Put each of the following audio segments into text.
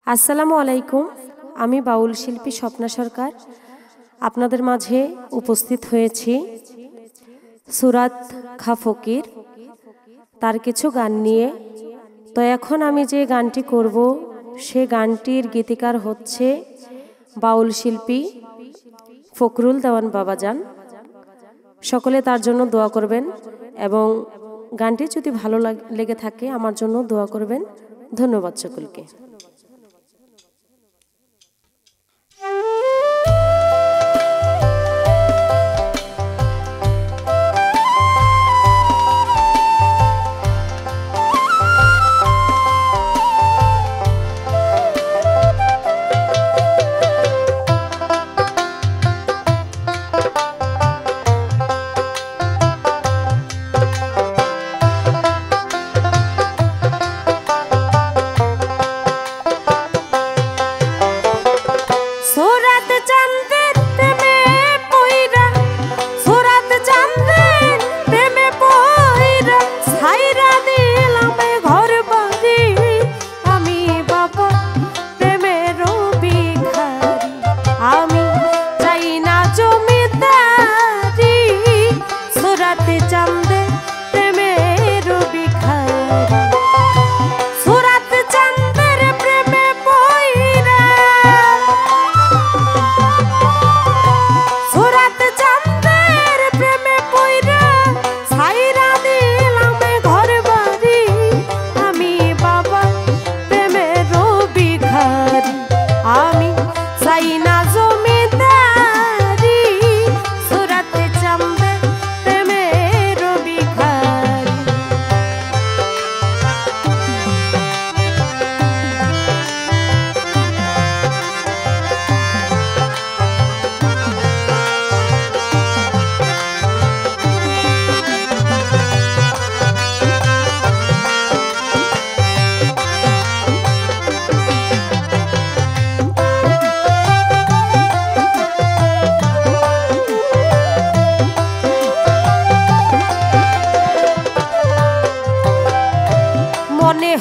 আসসালামু আলাইকুম। আমি বাউল শিল্পী স্বপ্না সরকার আপনাদের মাঝে উপস্থিত হয়েছি। সূরাত খা ফকির তার কিছু গান নিয়ে। তো এখন আমি যে গানটি করব সে গানটির গীতিকার হচ্ছে বাউল শিল্পী ফখরুল দেওয়ান বাবাজান। সকলে তার জন্য দোয়া করবেন এবং গানটি যদি ভালো লেগে থাকে আমার জন্য দোয়া করবেন। ধন্যবাদ সকলকে।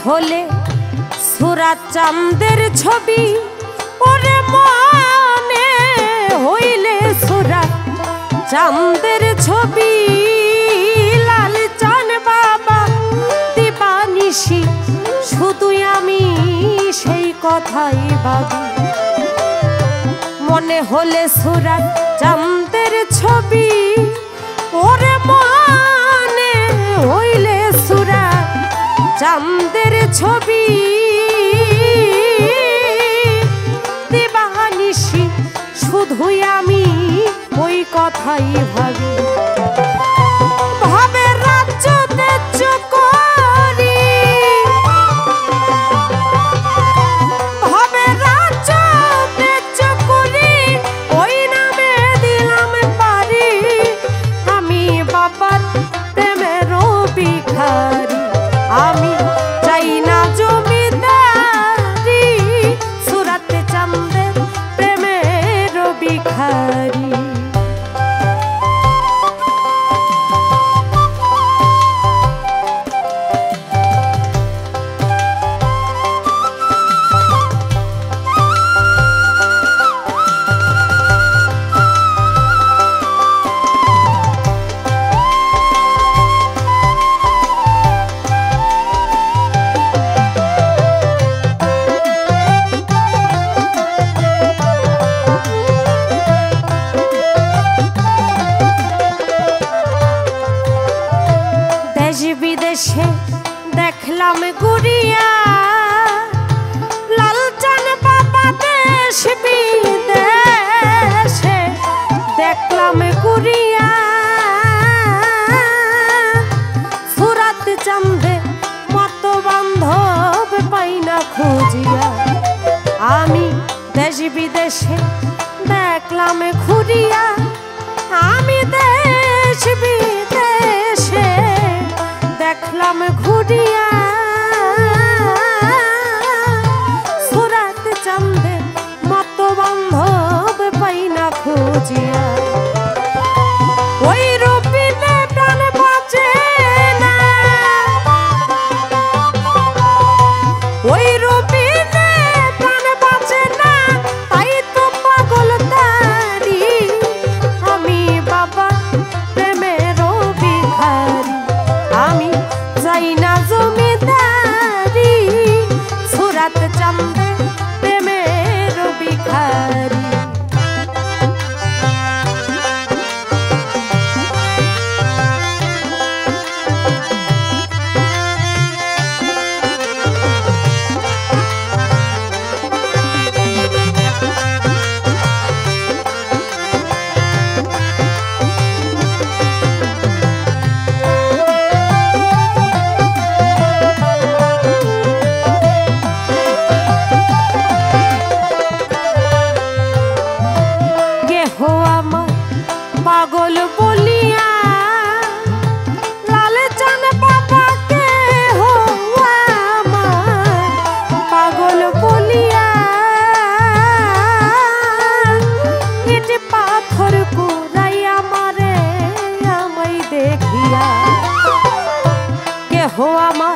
হলে সূরাত চাঁদের ছবি ওরে মনে হইলে সূরাত চাঁদের ছবি লাল চান বাবা দিবানিশি শুধু আমি সেই কথাই ভাবি। মনে হলে সূরাত চাঁদের ছবি ওরে মনে হইলে সূরাত চাঁদের ছবি দিবানিশি শুধুই আমি ওই কথাই ভাবি। ভাবে রাজ্য তেজ করি ভাবে রাজ্য তেজ করি ওই নামে দিলাম পারি আমি বাবার প্রেমের ভিখারি। আমি চাই না জমিদারি সূরাতে চাঁদের প্রেমের ভিখারি। বিদেশে দেখলাম ঘুরিয়া লালচান বাবা দেশ বিদেশে দেখলাম ঘুরিয়া সূরাত চাঁদে মতো বান্ধব পাই না খুঁজিয়া। আমি দেশ বিদেশে দেখলাম ঘুরিয়া আমি দেশ বিদেশে দেখলাম ঘুরিয়া সূরাত চাঁদের মতো বান্ধব পাই না খুঁজিয়া। ওই রূপিনে প্রাণ বাঁচে না ওই রূপিনে প্রাণ কান্দে প্রেমের ভিখারি। পাগল বলিয়া লাল চান বাবাকে হো আমার পাগল বলিয়া ইট পাথর কুড়াই আমারে আমায় দেখিয়া কে হো আমার